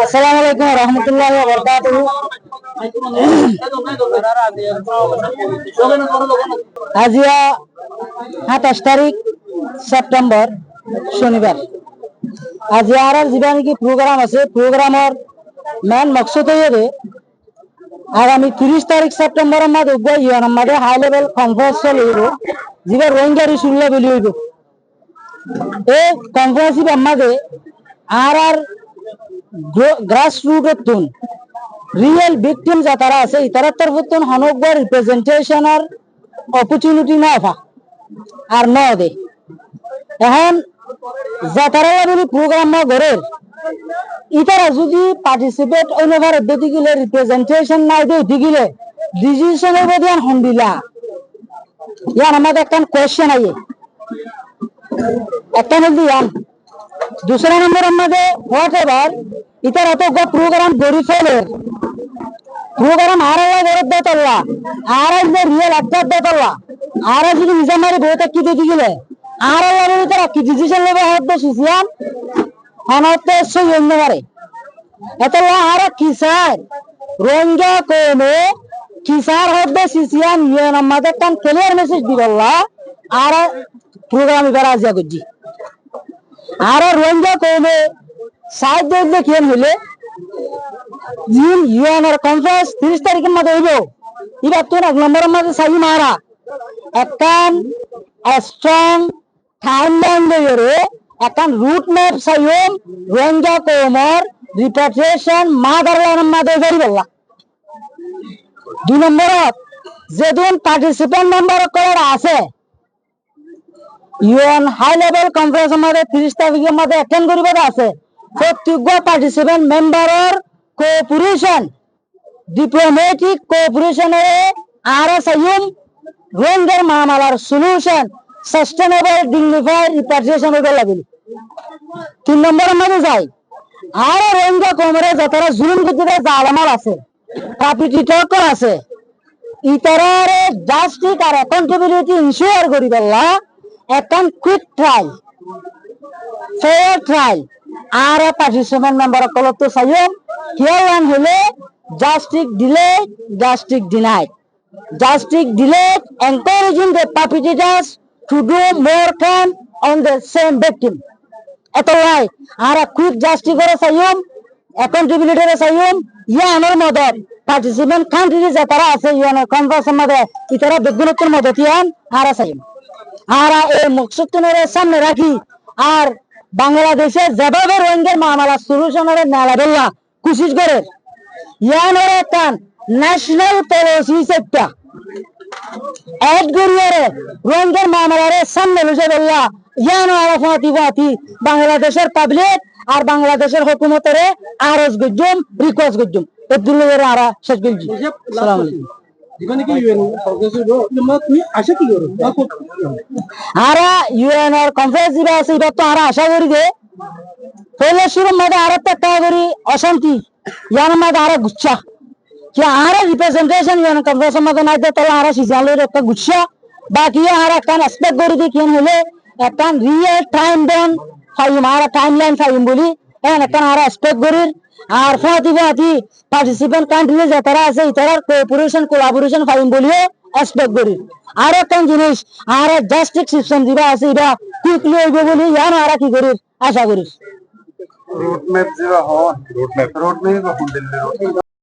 আসসালামু আলাইকুম রহমতুল্লাহি ওয়া বারাকাতুহু। আজিয়া 27 তারিখ সেপ্টেম্বর শনিবার। আজি আর জীবন কি প্রোগ্রাম আছে, প্রোগ্রামের মেন মকসদ হইবে আগামী 30 তারিখ সেপ্টেম্বর মাঝে ইউএন মাঝে হাই লেভেল কনফারেন্স হইব, যেটা রোহিঙ্গার ইস্যুগুলো বলি হইব। এই কনফারেন্স মাঝে আর গ্রাস রুট রিয়েল ভিকটিম যারা আছে ইতার তরফ হনক রিপ্রেজেন্টেশনের অপরচুনিটি না পা আর ন দে। এখন যাতারা বলি প্রোগ্রাম গড়ের ইতারা যদি পার্টিসিপেট অনুভার দিতে গেলে রিপ্রেজেন্টেশন নাই দিতে গেলে ডিসিশন দিয়ান হন্দিলা ইয়ান আমাদের একটা কোয়েশ্চেন আইয়ে একটা দিয়ান। दूसरा नंबर हमारे व्हाट एवर इतर तो प्रोग्राम गरी फेले प्रोग्राम आरा गरत देतल्ला आरा इधर रियल अटक देतल्ला आरा जी निजामारी बहुत की दे दिले आरा वाले इतर की डिसीजन लेबे हद दे सियान हनते सो यंगे मारे एतला आरा किसार रोंगा को में किसार हद दे सियान ये नमादे कान क्लियर मैसेज दिबल्ला आरा प्रोग्राम इधर आ जा गुजी আর রোহিঙ্গা কমে সাহায্য দেখিয়ে হইলে ইউএনআর কনফারেন্স 30 তারিখের মধ্যে হইব। এবার তো 1 নম্বরের মধ্যে সাই মারা একখান স্ট্রং টাইমলাইন লইরে একখান রুট ম্যাপ সাইম রোহিঙ্গা কমর রিপাট্রিয়েশন মাদারল্যান্ডের মধ্যে করি বললা। 2 নম্বরত যেদিন পার্টিসিপেন্ট মেম্বার করার আছে ইউএন হাই লেভেল কনফারেন্স আমাদের 30 তারিখের মধ্যে অ্যাটেন্ড করিবার আছে। প্রত্যেক পার্টিসিপেন্ট মেম্বারের কোঅপারেশন ডিপ্লোম্যাটিক কোঅপারেশনে আর সাইম রোহিঙ্গার মামলার সলিউশন সাস্টেনেবল ডিগনিফাইড রিপাট্রিয়েশন হইবে লাগবে। 3 নম্বরের মধ্যে যাই আর রোহিঙ্গা কোমরে যারা জুলুম করতে জালামাল আছে পাপিটিটক আছে ইতারারে জাস্টিস আর অ্যাকাউন্টেবিলিটি ইনশিওর করিবেলা একখান কুইক ট্রায়াল ফেয়ার ট্রায়াল আর পার্টিসিপেন্ট মেম্বার কলত সাইম কেওয়ান হলে justice delay justice denied justice delay encouraging the perpetrators to do more crime on the same victim. এতলাই আর কুইক জাস্টিস করে সাইম অ্যাকাউন্টেবিলিটি রে সাইম ইয়ানোর মদত পার্টিসিপেন্ট কান্ট্রি যারা আছে ইয়ানোর কনফারেন্সের মধ্যে ইতারা বেগুনত্বের মদত ইয়ান আর সাইম আর এই মকসুদের সামনে রাখি আর বাংলাদেশে যেভাবে রোহিঙ্গার মামলা সলিউশনের নালাবেল্লা কোশিশ করে ইয়ানোর একটা ন্যাশনাল পলিসি একটা এড করিয়ে রোহিঙ্গার মামলার সামনে বসে বললা ইয়ানো আর ফাতি বাংলাদেশের পাবলিক আর বাংলাদেশের হুকুমতের আরজ গজ্জুম রিকোয়েস্ট গজ্জুম আব্দুল্লাহ আরা শেষ গজ্জি। আসসালামু আলাইকুম। আরা ইউএনআর কনফারেন্স দিবা আছে এটা তো আরা আশা করি যে পয়লা শুরুর মধ্যে আরো একটা করি অশান্তি ইয়ার মধ্যে আরো গুচ্ছা কি আরো রিপ্রেজেন্টেশন ইউএন কনফারেন্সের মধ্যে নাই তাহলে আরো সিজালের একটা গুচ্ছা বাকি আর একটা এক্সপেক্ট করি যে কেন হলে একটা রিয়েল টাইম দেন ফাইম আর টাইমলাইন ফাইম বলি এন একটা আর এক্সপেক্ট করি আর ফাতি পার্টিসিপেন্ট কান্ট্রি যারা আছে ইতারার কোঅপারেশন কোলাবোরেশন ফাইম বলিও এক্সপেক্ট করি। আর একটা জিনিস আর জাস্টিস সিস্টেম দিবা আছে এটা কুইকলি হইবে বলি ইয়ান আর কি করি আশা করি। রোড ম্যাপ দিবা হন রোড ম্যাপ